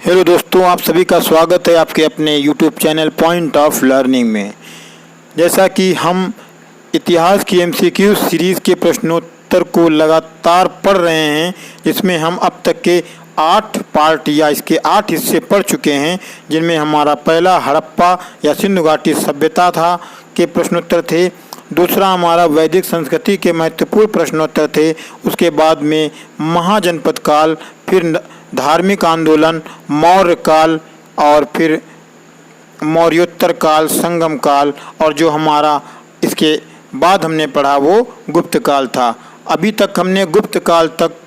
Hello दोस्तों, आप सभी का स्वागत है आपके अपने YouTube channel point of learning में। जैसा कि हम इतिहास की MCQ सीरीज़ के प्रश्नोत्तर को लगातार पढ़ रहे हैं, जिसमें हम अब तक के 8 पार्ट या इसके 8 हिस्से पढ़ चुके हैं, जिनमें हमारा पहला हड़प्पा या सिंधु घाटी सभ्यता था के प्रश्नोत्तर थे। दूसरा हमारा वैदिक संस्कृति के महत्वपूर्ण प्रश्नोत्तर थे। उसके बाद में महाजनपद काल, फिर धार्मिक आंदोलन, मौर्य काल और फिर मौर्योत्तर काल, संगम काल, और जो हमारा इसके बाद हमने पढ़ा वो गुप्त काल था। अभी तक हमने गुप्त काल तक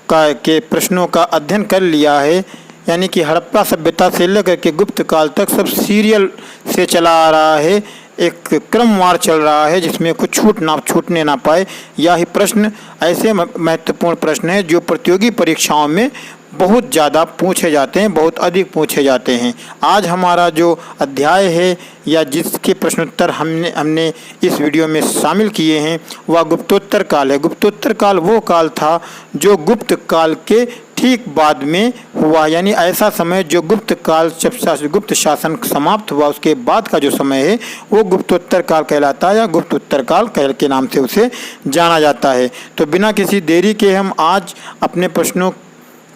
के प्रश्नों का अध्ययन कर लिया है, यानी कि हड़प्पा सभ्यता से लेकर के गुप्त काल तक सब सीरियल से चला आ रहा है, एक क्रमवार चल रहा है, जिसमें कुछ छूटने ना पाए। यह प्रश्न ऐसे महत्वपूर्ण प्रश्न है जो प्रतियोगी परीक्षाओं में बहुत ज़्यादा पूछे जाते हैं, बहुत अधिक पूछे जाते हैं। आज हमारा जो अध्याय है या जिसके प्रश्नोत्तर हमने इस वीडियो में शामिल किए हैं वह गुप्तोत्तर काल है। गुप्तोत्तर काल वो काल था जो गुप्त काल के ठीक बाद में हुआ, यानी ऐसा समय जो गुप्त काल जब गुप्त शासन समाप्त हुआ उसके बाद का जो समय है वो गुप्तोत्तर काल कहलाता है, या गुप्तोत्तर काल के नाम से उसे जाना जाता है। तो बिना किसी देरी के हम आज अपने प्रश्नों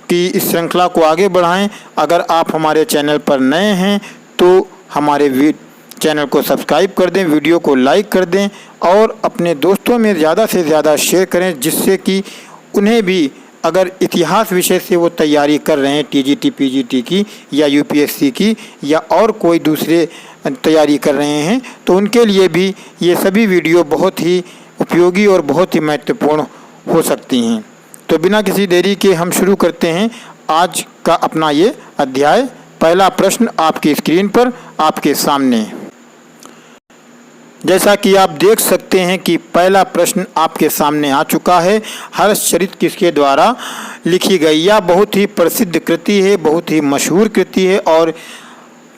की इस श्रृंखला को आगे बढ़ाएं। अगर आप हमारे चैनल पर नए हैं तो हमारे चैनल को सब्सक्राइब कर दें, वीडियो को लाइक कर दें और अपने दोस्तों में ज़्यादा से ज़्यादा शेयर करें, जिससे कि उन्हें भी अगर इतिहास विषय से वो तैयारी कर रहे हैं TGT PGT की या UPSC की या और कोई दूसरे तैयारी कर रहे हैं, तो उनके लिए भी ये सभी वीडियो बहुत ही उपयोगी और बहुत ही महत्वपूर्ण हो सकती हैं। तो बिना किसी देरी के हम शुरू करते हैं आज का अपना ये अध्याय। पहला प्रश्न आपकी स्क्रीन पर आपके सामने, जैसा कि आप देख सकते हैं कि पहला प्रश्न आपके सामने आ चुका है। हर्षचरित किसके द्वारा लिखी गई? यह बहुत ही प्रसिद्ध कृति है, बहुत ही मशहूर कृति है और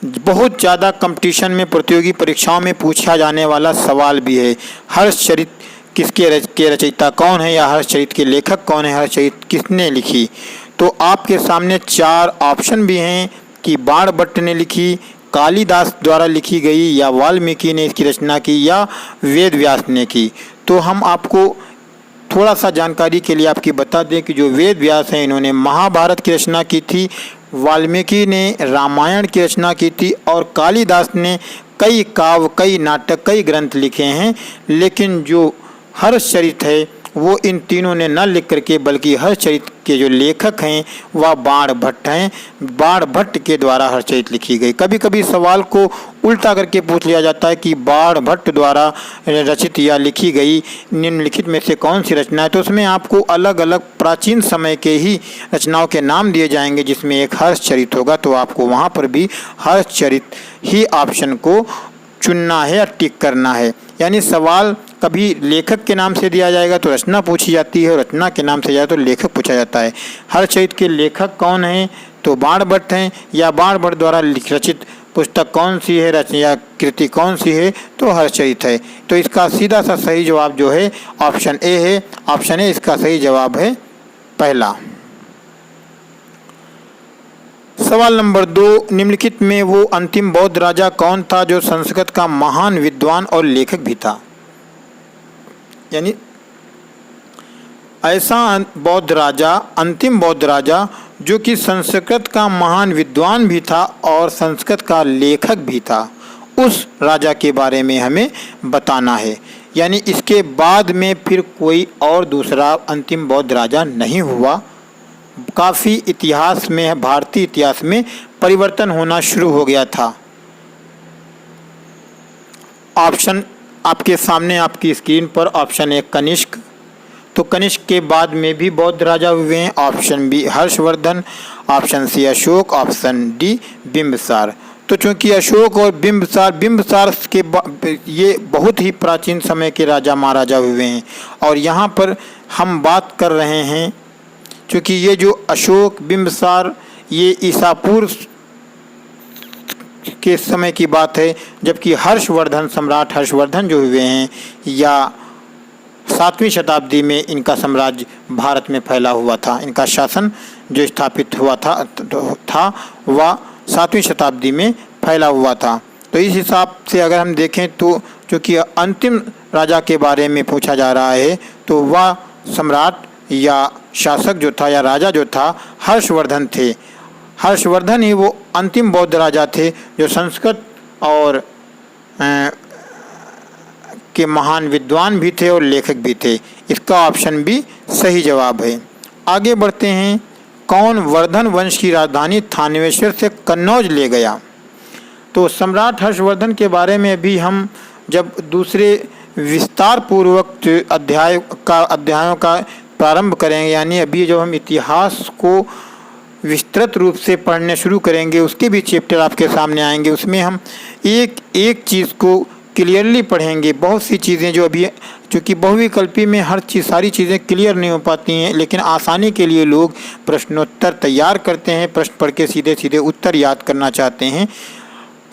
बहुत ज़्यादा कंपटीशन में प्रतियोगी परीक्षाओं में पूछा जाने वाला सवाल भी है। हर्षचरित के रचयिता कौन है या हर्षचरित के लेखक कौन है, हर्षचरित किसने लिखी? तो आपके सामने 4 ऑप्शन भी हैं कि बाणभट्ट ने लिखी, कालिदास द्वारा लिखी गई, या वाल्मीकि ने इसकी रचना की, या वेद व्यास ने की। तो हम आपको थोड़ा सा जानकारी के लिए आपकी बता दें कि जो वेद व्यास हैं इन्होंने महाभारत की रचना की थी, वाल्मीकि ने रामायण की रचना की थी और कालिदास ने कई काव्य, कई नाटक, कई ग्रंथ लिखे हैं। लेकिन जो हर्षचरित है वो इन तीनों ने न लिख करके, बल्कि हर्षचरित के जो लेखक हैं वह बाणभट्ट हैं। बाणभट्ट के द्वारा हर्षचरित लिखी गई। कभी कभी सवाल को उल्टा करके पूछ लिया जाता है कि बाणभट्ट द्वारा रचित या लिखी गई निम्नलिखित में से कौन सी रचना है, तो उसमें आपको अलग अलग प्राचीन समय के ही रचनाओं के नाम दिए जाएंगे, जिसमें एक हर्षचरित होगा। तो आपको वहाँ पर भी हर्षचरित ही ऑप्शन को चुनना है या टिक करना है। यानी सवाल कभी लेखक के नाम से दिया जाएगा तो रचना पूछी जाती है, और रचना के नाम से जाए तो लेखक पूछा जाता है। हर्षचरित के लेखक कौन हैं? तो बाणभट्ट हैं। या बाणभट्ट द्वारा रचित पुस्तक कौन सी है, रचना या कृति कौन सी है? तो हर्षचरित है। तो इसका सीधा सा सही जवाब जो है ऑप्शन ए है। ऑप्शन ए इसका सही जवाब है पहला। सवाल नंबर 2, निम्नलिखित में वो अंतिम बौद्ध राजा कौन था जो संस्कृत का महान विद्वान और लेखक भी था? यानी ऐसा बौद्ध राजा, अंतिम बौद्ध राजा जो कि संस्कृत का महान विद्वान भी था और संस्कृत का लेखक भी था, उस राजा के बारे में हमें बताना है। यानी इसके बाद में फिर कोई और दूसरा अंतिम बौद्ध राजा नहीं हुआ। काफ़ी इतिहास में, भारतीय इतिहास में परिवर्तन होना शुरू हो गया था। ऑप्शन आपके सामने आपकी स्क्रीन पर, ऑप्शन ए कनिष्क। तो कनिष्क के बाद में भी बौद्ध राजा हुए हैं। Option B Harshvardhan, option C Ashok, option D Bimbisar. तो चूंकि अशोक और बिंबिसार के ये बहुत ही प्राचीन समय के राजा महाराजा हुए हैं, और यहाँ पर हम बात कर रहे हैं क्योंकि ये जो अशोक, बिंबिसार, ये ईसा पूर्व के समय की बात है, जबकि हर्षवर्धन, सम्राट हर्षवर्धन जो हुए हैं या 7वीं शताब्दी में इनका साम्राज्य भारत में फैला हुआ था। इनका शासन जो स्थापित हुआ था वह 7वीं शताब्दी में फैला हुआ था। तो इस हिसाब से अगर हम देखें तो चूँकि अंतिम राजा के बारे में पूछा जा रहा है तो वह सम्राट या शासक जो था या राजा जो था हर्षवर्धन थे। हर्षवर्धन ही वो अंतिम बौद्ध राजा थे जो संस्कृत और के महान विद्वान भी थे और लेखक भी थे। इसका ऑप्शन भी सही जवाब है। आगे बढ़ते हैं। कौन वर्धन वंश की राजधानी थानेश्वर से कन्नौज ले गया? तो सम्राट हर्षवर्धन के बारे में भी हम जब दूसरे विस्तार पूर्वक अध्यायों का प्रारंभ करेंगे, यानी अभी जब हम इतिहास को विस्तृत रूप से पढ़ने शुरू करेंगे उसके भी चैप्टर आपके सामने आएंगे। उसमें हम एक एक चीज़ को क्लियरली पढ़ेंगे। बहुत सी चीज़ें जो अभी चूँकि बहुविकल्पी में सारी चीज़ें क्लियर नहीं हो पाती हैं, लेकिन आसानी के लिए लोग प्रश्नोत्तर तैयार करते हैं, प्रश्न पढ़ के सीधे सीधे उत्तर याद करना चाहते हैं।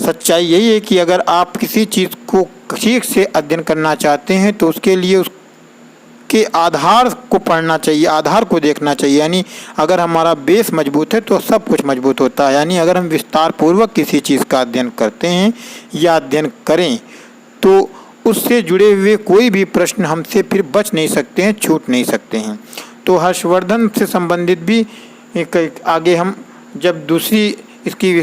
सच्चाई यही है कि अगर आप किसी चीज़ को ठीक से अध्ययन करना चाहते हैं तो उसके लिए उसके आधार को पढ़ना चाहिए, आधार को देखना चाहिए। यानी अगर हमारा बेस मजबूत है तो सब कुछ मजबूत होता है। यानी अगर हम विस्तार पूर्वक किसी चीज़ का अध्ययन करते हैं या अध्ययन करें तो उससे जुड़े हुए कोई भी प्रश्न हमसे फिर बच नहीं सकते हैं, छूट नहीं सकते हैं। तो हर्षवर्धन से संबंधित भी आगे हम जब दूसरी इसकी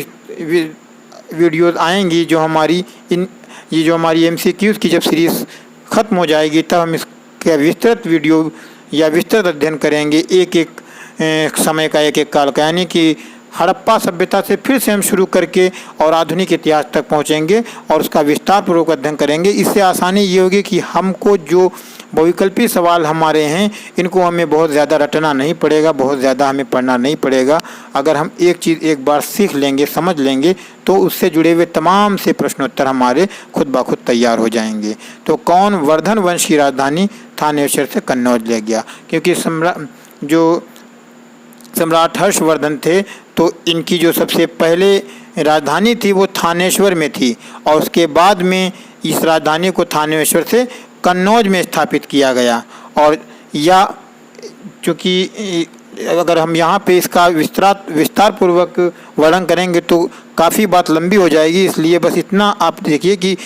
वीडियोज़ आएंगी जो हमारी ये जो हमारी MCQs की जब सीरीज़ ख़त्म हो जाएगी तब हम इसका विस्तृत वीडियो या विस्तृत अध्ययन करेंगे एक एक समय का, एक एक काल का। यानी कि हड़प्पा सभ्यता से फिर से हम शुरू करके और आधुनिक इतिहास तक पहुंचेंगे और उसका विस्तार पूर्वक अध्ययन करेंगे। इससे आसानी ये होगी कि हमको जो बहुविकल्पी सवाल हमारे हैं इनको हमें बहुत ज़्यादा रटना नहीं पड़ेगा, बहुत ज़्यादा हमें पढ़ना नहीं पड़ेगा। अगर हम एक चीज़ एक बार सीख लेंगे, समझ लेंगे तो उससे जुड़े हुए तमाम से प्रश्नोत्तर हमारे खुद ब खुद तैयार हो जाएंगे। तो कौन वर्धन वंश की राजधानी थानेश्वर से कन्नौज ले गया? क्योंकि सम्राट हर्षवर्धन थे तो इनकी जो सबसे पहले राजधानी थी वो थानेश्वर में थी और उसके बाद में इस राजधानी को थानेश्वर से कन्नौज में स्थापित किया गया। और या चूँकि अगर हम यहाँ पे इसका विस्तार पूर्वक वर्णन करेंगे तो काफ़ी बात लंबी हो जाएगी, इसलिए बस इतना आप देखिए कि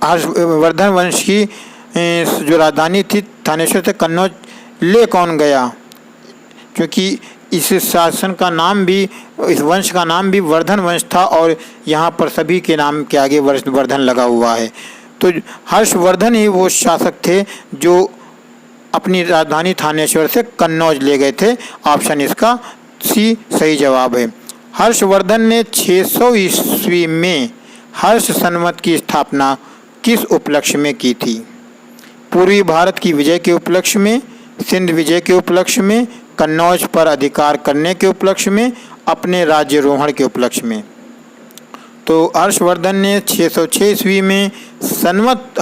हर्षवर्धन वंश की जो राजधानी थी थानेश्वर से कन्नौज ले कौन गया? क्योंकि इस शासन का नाम भी, इस वंश का नाम भी वर्धन वंश था और यहाँ पर सभी के नाम के आगे वर्धन लगा हुआ है। तो हर्षवर्धन ही वो शासक थे जो अपनी राजधानी थानेश्वर से कन्नौज ले गए थे। ऑप्शन इसका सी सही जवाब है। हर्षवर्धन ने 600 ईस्वी में हर्ष संवत की स्थापना किस उपलक्ष्य में की थी? पूर्वी भारत की विजय के उपलक्ष्य में, सिंध विजय के उपलक्ष्य में, कन्नौज पर अधिकार करने के उपलक्ष्य में, अपने राज्यारोहण के उपलक्ष्य में। तो हर्षवर्धन ने 606 ईस्वी में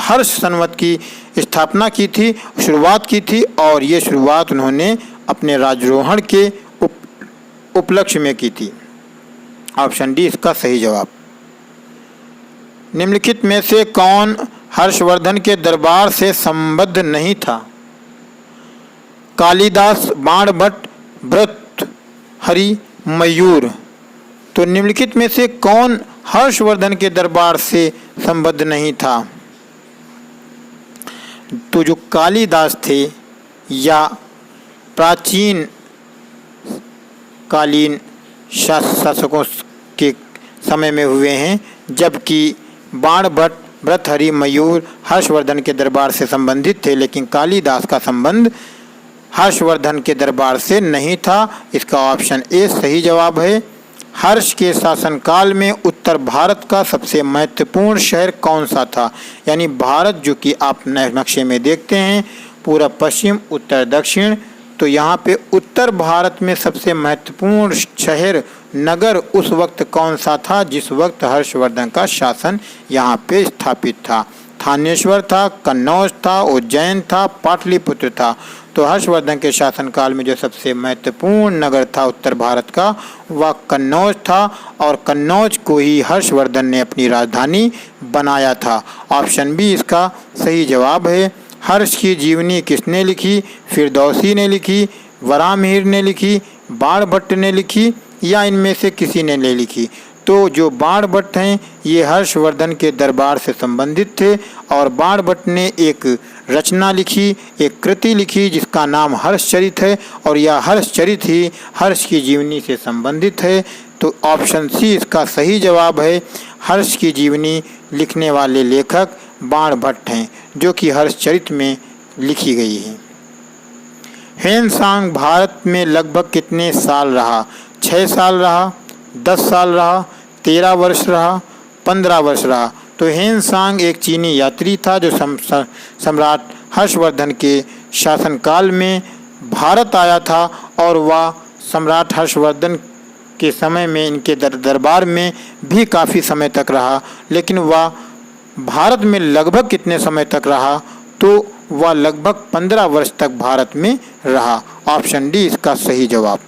हर्ष संवत की स्थापना की थी, शुरुआत की थी और ये शुरुआत उन्होंने अपने राज्यारोहण के उपलक्ष्य में की थी। ऑप्शन डी इसका सही जवाब। निम्नलिखित में से कौन हर्षवर्धन के दरबार से संबद्ध नहीं था? कालिदास, बाणभट्ट, भर्तृहरि, मयूर। तो निम्नलिखित में से कौन हर्षवर्धन के दरबार से संबद्ध नहीं था? तो जो कालिदास थे या प्राचीन कालीन शासकों के समय में हुए हैं, जबकि बाणभट्ट, भर्तृहरि, मयूर हर्षवर्धन के दरबार से संबंधित थे, लेकिन कालिदास का संबंध हर्षवर्धन के दरबार से नहीं था। इसका ऑप्शन ए सही जवाब है। हर्ष के शासनकाल में उत्तर भारत का सबसे महत्वपूर्ण शहर कौन सा था? यानी भारत जो कि आप नक्शे में देखते हैं पूर्व पश्चिम उत्तर दक्षिण, तो यहाँ पे उत्तर भारत में सबसे महत्वपूर्ण शहर नगर उस वक्त कौन सा था जिस वक्त हर्षवर्धन का शासन यहाँ पे स्थापित था? थानेश्वर था, कन्नौज था, उज्जैन था, पाटलिपुत्र था। तो हर्षवर्धन के शासनकाल में जो सबसे महत्वपूर्ण नगर था उत्तर भारत का वह कन्नौज था और कन्नौज को ही हर्षवर्धन ने अपनी राजधानी बनाया था। ऑप्शन बी इसका सही जवाब है। हर्ष की जीवनी किसने लिखी? फिरदौसी ने लिखी, वराहमिहिर ने लिखी, बाणभट्ट ने लिखी या इनमें से किसी ने नहीं लिखी? तो जो बाणभट्ट हैं ये हर्षवर्धन के दरबार से संबंधित थे और बाणभट्ट ने एक रचना लिखी, एक कृति लिखी जिसका नाम हर्षचरित है और यह हर्षचरित ही हर्ष की जीवनी से संबंधित है। तो ऑप्शन सी इसका सही जवाब है। हर्ष की जीवनी लिखने वाले लेखक बाणभट्ट हैं जो कि हर्षचरित में लिखी गई है। ह्वेनसांग भारत में लगभग कितने साल रहा? 6 साल रहा, 10 साल रहा, 13 वर्ष रहा, 15 वर्ष रहा? तो ह्वेनसांग एक चीनी यात्री था जो सम्राट हर्षवर्धन के शासनकाल में भारत आया था और वह सम्राट हर्षवर्धन के समय में इनके दरबार में भी काफ़ी समय तक रहा। लेकिन वह भारत में लगभग कितने समय तक रहा? तो वह लगभग 15 वर्ष तक भारत में रहा। ऑप्शन डी इसका सही जवाब।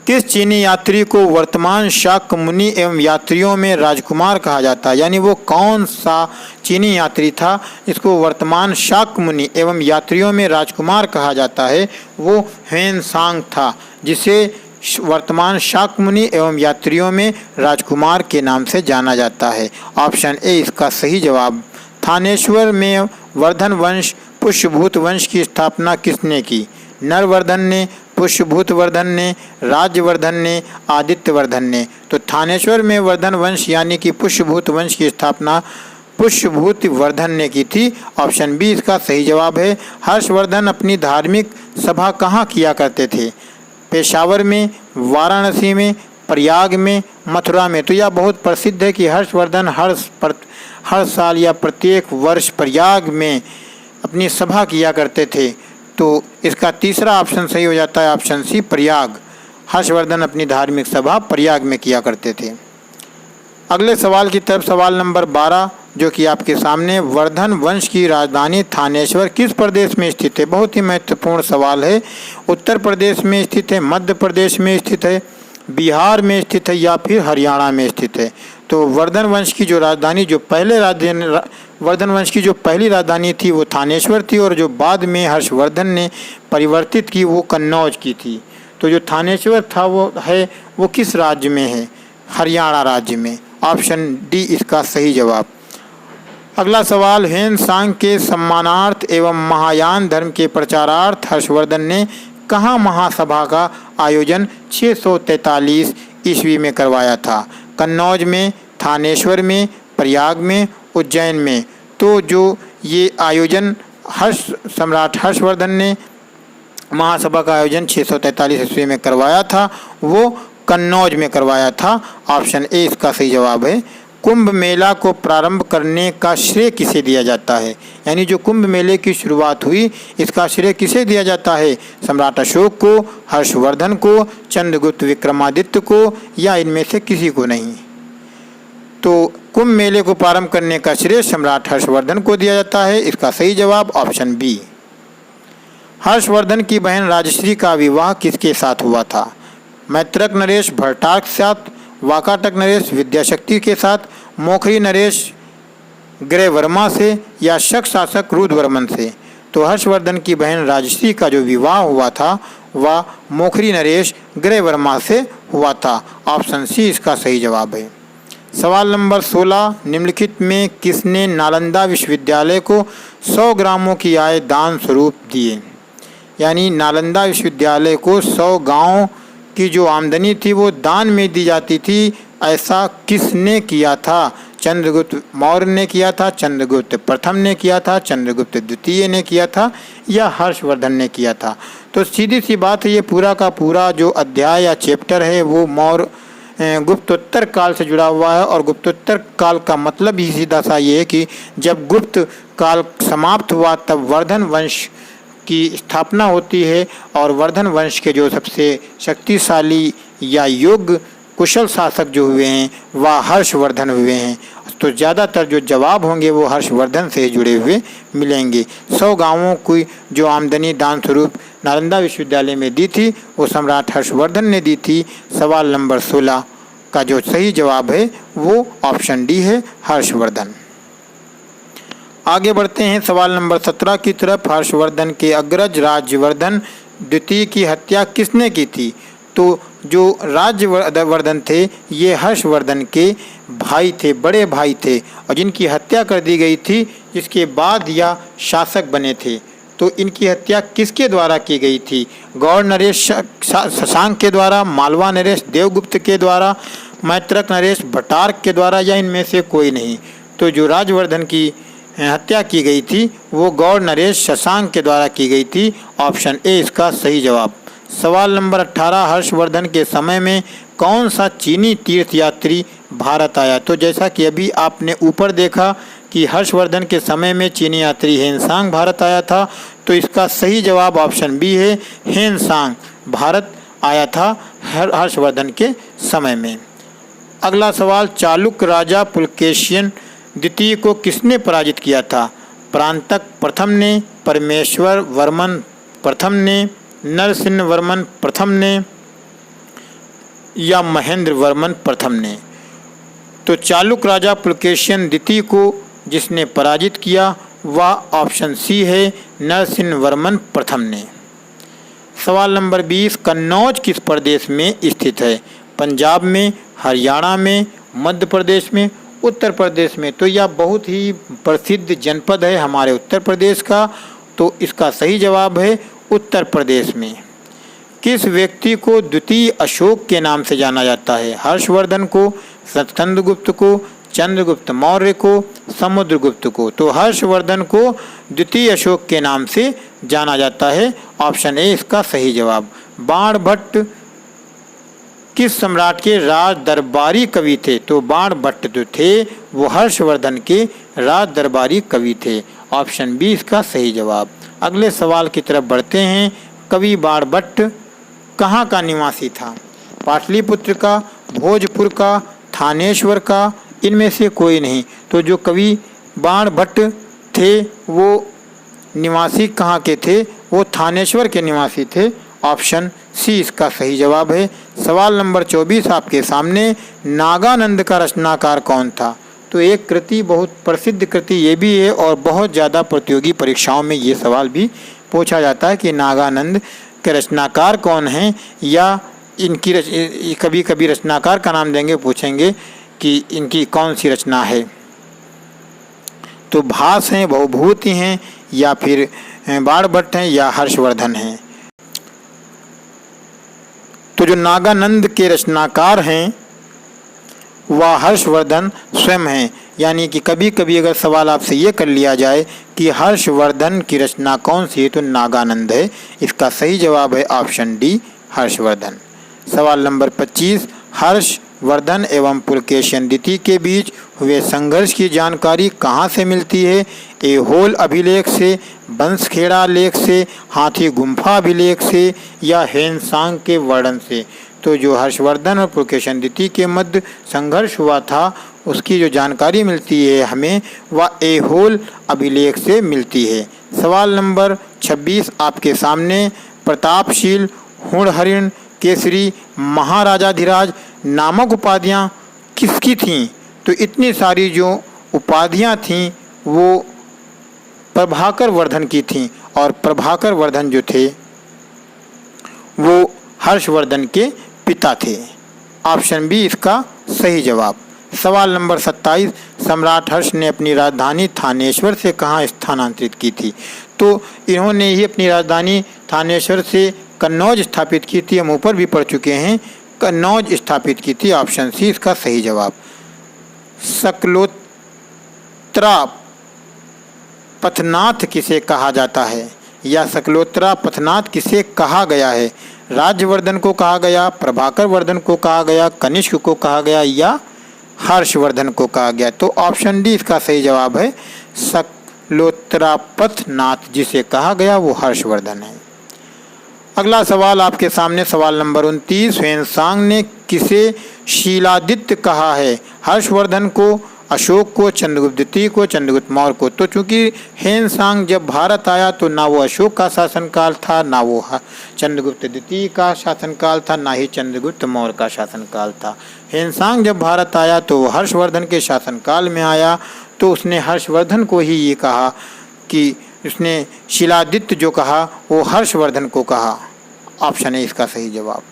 किस चीनी यात्री को वर्तमान शाक्य मुनि एवं यात्रियों में राजकुमार कहा जाता है? यानी वो कौन सा चीनी यात्री था इसको वर्तमान शाक्य मुनि एवं यात्रियों में राजकुमार कहा जाता है? वो ह्वेनसांग था जिसे वर्तमान शाक्य मुनि एवं यात्रियों में राजकुमार के नाम से जाना जाता है। ऑप्शन ए इसका सही जवाब। थानेश्वर में वर्धन वंश पुष्यभूत वंश की स्थापना किसने की? नरवर्धन ने, पुष्यभूतवर्धन ने, राज्यवर्धन ने, आदित्यवर्धन ने? तो थानेश्वर में वर्धन वंश यानी कि पुष्यभूत वंश की स्थापना पुष्यभूतवर्धन ने की थी। ऑप्शन बी इसका सही जवाब है। हर्षवर्धन अपनी धार्मिक सभा कहाँ किया करते थे? पेशावर में, वाराणसी में, प्रयाग में, मथुरा में? तो यह बहुत प्रसिद्ध है कि हर्षवर्धन हर साल या प्रत्येक वर्ष प्रयाग में अपनी सभा किया करते थे। तो इसका तीसरा ऑप्शन सही हो जाता है, ऑप्शन सी प्रयाग। हर्षवर्धन अपनी धार्मिक सभा प्रयाग में किया करते थे। अगले सवाल की तरफ, सवाल नंबर 12 जो कि आपके सामने, वर्धन वंश की राजधानी थानेश्वर किस प्रदेश में स्थित है? बहुत ही महत्वपूर्ण सवाल है। उत्तर प्रदेश में स्थित है, मध्य प्रदेश में स्थित है, बिहार में स्थित है या फिर हरियाणा में स्थित है? तो वर्धन वंश की जो राजधानी वर्धन वंश की जो पहली राजधानी थी वो थानेश्वर थी और जो बाद में हर्षवर्धन ने परिवर्तित की वो कन्नौज की थी। तो जो थानेश्वर था वो किस राज्य में है? हरियाणा राज्य में। ऑप्शन डी इसका सही जवाब। अगला सवाल, ह्वेनसांग के सम्मानार्थ एवं महायान धर्म के प्रचारार्थ हर्षवर्धन ने कहाँ महासभा का आयोजन 643 ईस्वी में करवाया था? कन्नौज में, थानेश्वर में, प्रयाग में, उज्जैन में? तो जो ये आयोजन सम्राट हर्षवर्धन ने महासभा का आयोजन 643 ईस्वी में करवाया था वो कन्नौज में करवाया था। ऑप्शन ए इसका सही जवाब है। कुंभ मेला को प्रारंभ करने का श्रेय किसे दिया जाता है? यानी जो कुंभ मेले की शुरुआत हुई इसका श्रेय किसे दिया जाता है? सम्राट अशोक को, हर्षवर्धन को, चंद्रगुप्त विक्रमादित्य को या इनमें से किसी को नहीं? तो कुंभ मेले को प्रारंभ करने का श्रेय सम्राट हर्षवर्धन को दिया जाता है। इसका सही जवाब ऑप्शन बी। हर्षवर्धन की बहन राजश्री का विवाह किसके साथ हुआ था? मैत्रक नरेश भट्टारक के साथ, वाकाटक नरेश विद्याशक्ति के साथ, मोखरी नरेश ग्रहवर्मा से या शक शासक रुद्रवर्मन से? तो हर्षवर्धन की बहन राजश्री का जो विवाह हुआ था वह मोखरी नरेश ग्रहवर्मा से हुआ था। ऑप्शन सी इसका सही जवाब है। सवाल नंबर 16, निम्नलिखित में किसने नालंदा विश्वविद्यालय को 100 ग्रामों की आय दान स्वरूप दिए? यानी नालंदा विश्वविद्यालय को 100 गाँव की जो आमदनी थी वो दान में दी जाती थी, ऐसा किसने किया था? चंद्रगुप्त मौर्य ने किया था, चंद्रगुप्त प्रथम ने किया था, चंद्रगुप्त द्वितीय ने किया था या हर्षवर्धन ने किया था? तो सीधी सी बात है, ये पूरा का पूरा जो अध्याय या चैप्टर है वो गुप्तोत्तर काल से जुड़ा हुआ है और गुप्तोत्तर काल का मतलब ही सीधा सा ये है कि जब गुप्त काल समाप्त हुआ तब वर्धन वंश की स्थापना होती है और वर्धन वंश के जो सबसे शक्तिशाली या योग्य कुशल शासक जो हुए हैं वह हर्षवर्धन हुए हैं। तो ज़्यादातर जो जवाब होंगे वो हर्षवर्धन से जुड़े हुए मिलेंगे। 100 गांवों की जो आमदनी दान स्वरूप नालंदा विश्वविद्यालय में दी थी वो सम्राट हर्षवर्धन ने दी थी। सवाल नंबर 16 का जो सही जवाब है वो ऑप्शन डी है, हर्षवर्धन। आगे बढ़ते हैं सवाल नंबर 17 की तरफ। हर्षवर्धन के अग्रज राज्यवर्धन द्वितीय की हत्या किसने की थी? तो जो राज्यवर्धन थे ये हर्षवर्धन के भाई थे, बड़े भाई थे, और जिनकी हत्या कर दी गई थी, जिसके बाद यह शासक बने थे। तो इनकी हत्या किसके द्वारा की गई थी? गौड़ नरेश शशांक के द्वारा, मालवा नरेश देवगुप्त के द्वारा, मैत्रक नरेश भट्टारक के द्वारा, या इनमें से कोई नहीं? तो जो राज्यवर्धन की हत्या की गई थी वो गौड़ नरेश शशांक के द्वारा की गई थी। ऑप्शन ए इसका सही जवाब। सवाल नंबर 18, हर्षवर्धन के समय में कौन सा चीनी तीर्थयात्री भारत आया? तो जैसा कि अभी आपने ऊपर देखा कि हर्षवर्धन के समय में चीनी यात्री हेनसांग भारत आया था, तो इसका सही जवाब ऑप्शन बी है, हेनसांग भारत आया था हर्षवर्धन के समय में। अगला सवाल, चालुक्य राजा पुलकेशिन द्वितीय को किसने पराजित किया था? परांतक प्रथम ने, परमेश्वर वर्मन प्रथम ने, नरसिंह वर्मन प्रथम ने, या महेंद्र वर्मन प्रथम ने? तो चालुक्य राजा पुलकेशिन द्वितीय को जिसने पराजित किया वह ऑप्शन सी है, नरसिंह वर्मन प्रथम ने। सवाल नंबर 20, कन्नौज किस प्रदेश में स्थित है? पंजाब में, हरियाणा में, मध्य प्रदेश में, उत्तर प्रदेश में? तो यह बहुत ही प्रसिद्ध जनपद है हमारे उत्तर प्रदेश का, तो इसका सही जवाब है उत्तर प्रदेश में। किस व्यक्ति को द्वितीय अशोक के नाम से जाना जाता है? हर्षवर्धन को, चंद्रगुप्त को, चंद्रगुप्त मौर्य को, समुद्रगुप्त को? तो हर्षवर्धन को द्वितीय अशोक के नाम से जाना जाता है। ऑप्शन ए इसका सही जवाब। बाणभट्ट किस सम्राट के राज दरबारी कवि थे? तो बाणभट्ट जो थे वो हर्षवर्धन के राज दरबारी कवि थे। ऑप्शन बी इसका सही जवाब। अगले सवाल की तरफ बढ़ते हैं। कवि बाणभट्ट कहाँ का निवासी था? पाटलिपुत्र का, भोजपुर का, थानेश्वर का? इनमें से कोई नहीं। तो जो कवि बाणभट्ट थे वो निवासी कहाँ के थे? वो थानेश्वर के निवासी थे। ऑप्शन सी इसका सही जवाब है। सवाल नंबर 24 आपके सामने, नागानंद का रचनाकार कौन था? तो एक कृति, बहुत प्रसिद्ध कृति ये भी है, और बहुत ज़्यादा प्रतियोगी परीक्षाओं में ये सवाल भी पूछा जाता है कि नागानंद के रचनाकार कौन हैं, या इनकी कभी कभी रचनाकार का नाम देंगे, पूछेंगे कि इनकी कौन सी रचना है। तो भास हैं, भवभूति हैं, या फिर बाणभट्ट हैं, या हर्षवर्धन हैं? तो जो नागानंद के रचनाकार हैं वह हर्षवर्धन स्वयं हैं। यानी कि कभी कभी अगर सवाल आपसे ये कर लिया जाए कि हर्षवर्धन की रचना कौन सी है, तो नागानंद है। इसका सही जवाब है ऑप्शन डी, हर्षवर्धन। सवाल नंबर 25, हर्षवर्धन एवं पुलकेशिन द्वितीय के बीच हुए संघर्ष की जानकारी कहाँ से मिलती है? ऐहोल अभिलेख से, बंसखेड़ा लेख से, हाथी गुम्फा अभिलेख से, या हेनसांग के वर्णन से? तो जो हर्षवर्धन और पुलकेशिन द्वितीय के मध्य संघर्ष हुआ था उसकी जो जानकारी मिलती है हमें, वह ऐहोल अभिलेख से मिलती है। सवाल नंबर 26 आपके सामने, प्रतापशील, हुणहरिण, केसरी, महाराजाधिराज नामक उपाधियाँ किसकी थीं? तो इतनी सारी जो उपाधियाँ थीं वो प्रभाकर वर्धन की थीं, और प्रभाकर वर्धन जो थे वो हर्षवर्धन के पिता थे। ऑप्शन बी इसका सही जवाब। सवाल नंबर 27, सम्राट हर्ष ने अपनी राजधानी थानेश्वर से कहाँ स्थानांतरित की थी? तो इन्होंने ही अपनी राजधानी थानेश्वर से कन्नौज स्थापित की थी। हम ऊपर भी पढ़ चुके हैं, कन्नौज स्थापित की थी। ऑप्शन सी इसका सही जवाब। सकलोत्रा पथनाथ किसे कहा जाता है, या सकलोत्रा पथनाथ किसे कहा गया है? राज्यवर्धन को कहा गया, प्रभाकर वर्धन को कहा गया, कनिष्क को कहा गया, या हर्षवर्धन को कहा गया? तो ऑप्शन डी इसका सही जवाब है। सकलोत्रा पथनाथ जिसे कहा गया वो हर्षवर्धन है। अगला सवाल आपके सामने, सवाल नंबर 29, हेनसांग ने किसे शीलादित्य कहा है? हर्षवर्धन को, अशोक को, चंद्रगुप्त द्वितीय को, चंद्रगुप्त मौर्य को? तो चूंकि हेनसांग जब भारत आया तो ना वो अशोक का शासनकाल था, ना वो चंद्रगुप्त द्वितीय का शासनकाल था, ना ही चंद्रगुप्त मौर्य का शासनकाल था। हेनसांग जब भारत आया तो वो हर्षवर्धन के शासनकाल में आया। तो उसने हर्षवर्धन को ही ये कहा कि उसने शिलादित्य जो कहा वो हर्षवर्धन को कहा। ऑप्शन है इसका सही जवाब।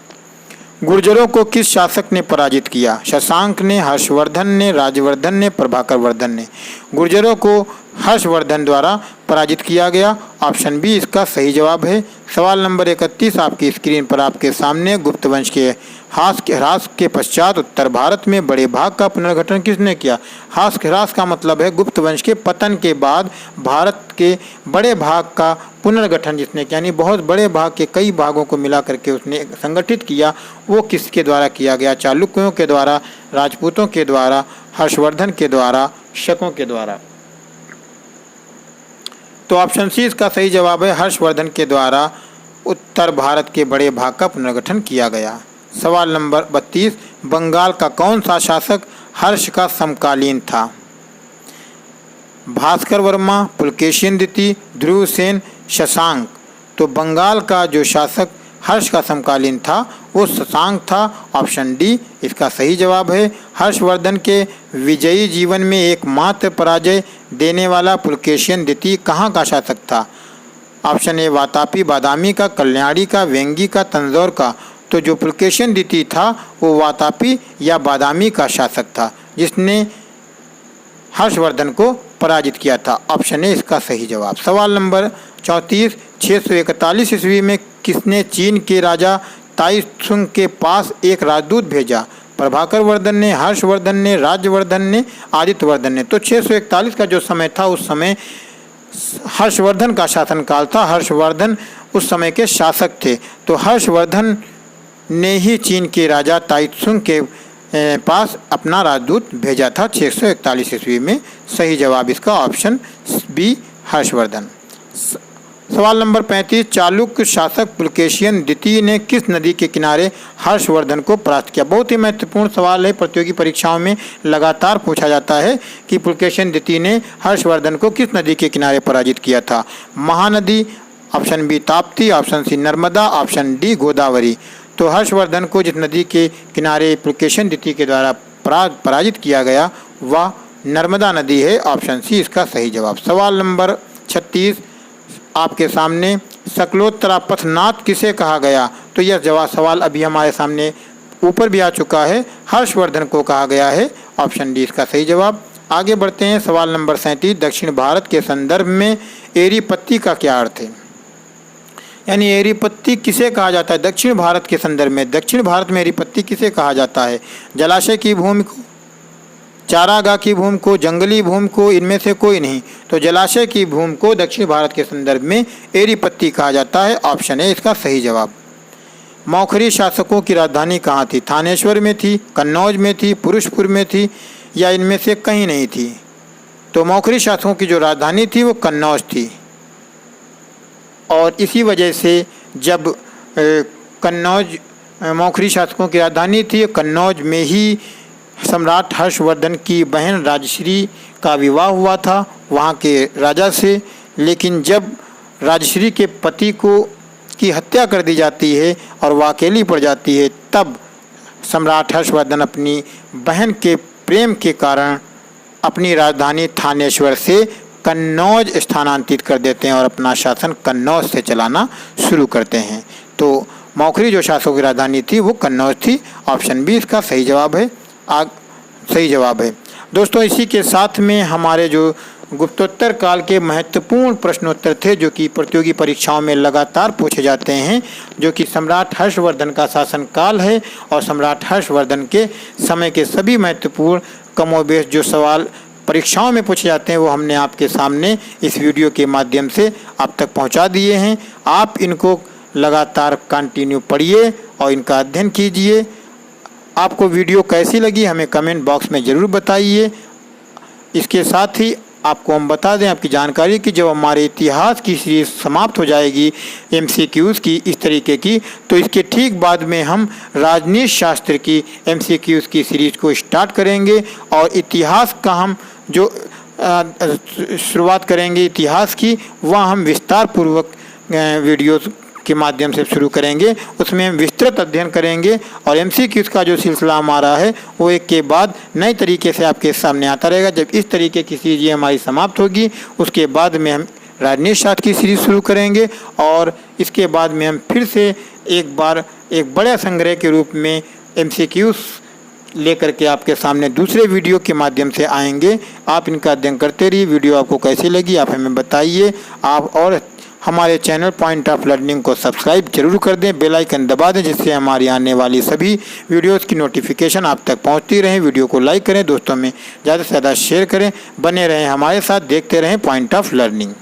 गुर्जरों को किस शासक ने पराजित किया? शशांक ने, हर्षवर्धन ने, राजवर्धन ने, प्रभाकर वर्धन ने। गुर्जरों को हर्षवर्धन द्वारा पराजित किया गया। ऑप्शन बी इसका सही जवाब है। सवाल नंबर 31 आपकी स्क्रीन पर आपके सामने। गुप्त वंश के ह्रास के पश्चात उत्तर भारत में बड़े भाग का पुनर्गठन किसने किया? ह्रास का मतलब है गुप्त वंश के पतन के बाद भारत के बड़े भाग का पुनर्गठन जिसने किया, यानी बहुत बड़े भाग के कई भागों को मिला करके उसने संगठित किया। वो किसके द्वारा किया गया? चालुक्यों के द्वारा, राजपूतों के द्वारा, हर्षवर्धन के द्वारा, शकों के द्वारा। तो ऑप्शन सी इसका सही जवाब है। हर्षवर्धन के द्वारा उत्तर भारत के बड़े भाग का पुनर्गठन किया गया। सवाल नंबर 32 बंगाल का कौन सा शासक हर्ष का समकालीन था? भास्कर वर्मा, पुलकेशिन द्वितीय, ध्रुवसेन, शशांक। तो बंगाल का जो शासक हर्ष का समकालीन था वो शशांक था। ऑप्शन डी इसका सही जवाब है। हर्षवर्धन के विजयी जीवन में एकमात्र पराजय देने वाला पुलकेशिन द्वितीय कहाँ का शासक था? ऑप्शन ए वातापी बादामी का, कल्याणी का, वेंगी का, तंजौर का। तो जो पुलकेशिन द्वितीय था वो वातापी या बादामी का शासक था जिसने हर्षवर्धन को पराजित किया था। ऑप्शन ए इसका सही जवाब। सवाल नंबर 34 641 ईस्वी में किसने चीन के राजा ताइत्सुंग के पास एक राजदूत भेजा? प्रभाकर वर्धन ने, हर्षवर्धन ने, राज्यवर्धन ने, आदित्यवर्धन ने। तो 641 का जो समय था उस समय हर्षवर्धन का शासनकाल था। हर्षवर्धन उस समय के शासक थे। तो हर्षवर्धन ने ही चीन के राजा ताइत्सुंग के पास अपना राजदूत भेजा था 641 ईस्वी में। सही जवाब इसका ऑप्शन बी हर्षवर्धन। सवाल नंबर 35 चालुक्य शासक पुलकेशिन द्वितीय ने किस नदी के किनारे हर्षवर्धन को परास्त किया? बहुत ही महत्वपूर्ण सवाल है, प्रतियोगी परीक्षाओं में लगातार पूछा जाता है कि पुलकेशिन द्वितीय ने हर्षवर्धन को किस नदी के किनारे पराजित किया था? Mahanadi, option B Tapti, option C Narmada, option D Godavari. तो हर्षवर्धन को जिस नदी के किनारे पुलकेशिन द्वितीय के द्वारा पराजित किया गया वह नर्मदा नदी है। ऑप्शन सी इसका सही जवाब। सवाल नंबर 36 आपके सामने सकलोत्तरा पथनाथ किसे कहा गया? तो यह जवाब सवाल अभी हमारे सामने ऊपर भी आ चुका है। हर्षवर्धन को कहा गया है। ऑप्शन डी इसका सही जवाब। आगे बढ़ते हैं। सवाल नंबर 37 दक्षिण भारत के संदर्भ में एरीपत्ती का क्या अर्थ है? यानी एरीपत्ती किसे कहा जाता है दक्षिण भारत के संदर्भ में? दक्षिण भारत में एरीपत्ती किसे कहा जाता है? जलाशय की भूमि को, चारागाह की भूमि को, जंगली भूमि को, इनमें से कोई नहीं। तो जलाशय की भूमि को दक्षिण भारत के संदर्भ में एरीपत्ती कहा जाता है। ऑप्शन है इसका सही जवाब। मौखरी शासकों की राजधानी कहाँ थी? थानेश्वर में थी, कन्नौज में थी, पुरुषपुर में थी या इनमें से कहीं नहीं थी? तो मौखरी शासकों की जो राजधानी थी वो कन्नौज थी। और इसी वजह से जब कन्नौज मौखरी शासकों की राजधानी थी, कन्नौज में ही सम्राट हर्षवर्धन की बहन राजश्री का विवाह हुआ था वहाँ के राजा से। लेकिन जब राजश्री के पति की हत्या कर दी जाती है और वह अकेली पड़ जाती है, तब सम्राट हर्षवर्धन अपनी बहन के प्रेम के कारण अपनी राजधानी थानेश्वर से कन्नौज स्थानांतरित कर देते हैं और अपना शासन कन्नौज से चलाना शुरू करते हैं। तो मौखरी जो शासकों की राजधानी थी वो कन्नौज थी। ऑप्शन बी इसका सही जवाब है। सही जवाब है। दोस्तों इसी के साथ में हमारे जो गुप्तोत्तर काल के महत्वपूर्ण प्रश्नोत्तर थे जो कि प्रतियोगी परीक्षाओं में लगातार पूछे जाते हैं, जो कि सम्राट हर्षवर्धन का शासनकाल है और सम्राट हर्षवर्धन के समय के सभी महत्वपूर्ण कमोबेश जो सवाल परीक्षाओं में पूछे जाते हैं वो हमने आपके सामने इस वीडियो के माध्यम से आप तक पहुंचा दिए हैं। आप इनको लगातार कंटिन्यू पढ़िए और इनका अध्ययन कीजिए। आपको वीडियो कैसी लगी हमें कमेंट बॉक्स में ज़रूर बताइए। इसके साथ ही आपको हम बता दें आपकी जानकारी कि जब हमारे इतिहास की सीरीज समाप्त हो जाएगी MCQs की इस तरीके की, तो इसके ठीक बाद में हम राजनीति शास्त्र की MCQs की सीरीज को स्टार्ट करेंगे और इतिहास का हम जो शुरुआत करेंगे इतिहास की, वह हम विस्तार पूर्वक वीडियोस के माध्यम से शुरू करेंगे। उसमें हम विस्तृत अध्ययन करेंगे और MCQs का जो सिलसिला हमारा है वो एक के बाद नए तरीके से आपके सामने आता रहेगा। जब इस तरीके की सीरीज हमारी समाप्त होगी उसके बाद में हम राजनीति शास्त्र की सीरीज शुरू करेंगे और इसके बाद में हम फिर से एक बार एक बड़े संग्रह के रूप में MCQs लेकर के आपके सामने दूसरे वीडियो के माध्यम से आएंगे। आप इनका अध्ययन करते रहिए। वीडियो आपको कैसी लगी आप हमें बताइए। आप और हमारे चैनल पॉइंट ऑफ लर्निंग को सब्सक्राइब जरूर कर दें, बेल आइकन दबा दें, जिससे हमारी आने वाली सभी वीडियोस की नोटिफिकेशन आप तक पहुंचती रहे। वीडियो को लाइक करें, दोस्तों में ज़्यादा से ज़्यादा शेयर करें। बने रहें हमारे साथ, देखते रहें पॉइंट ऑफ लर्निंग।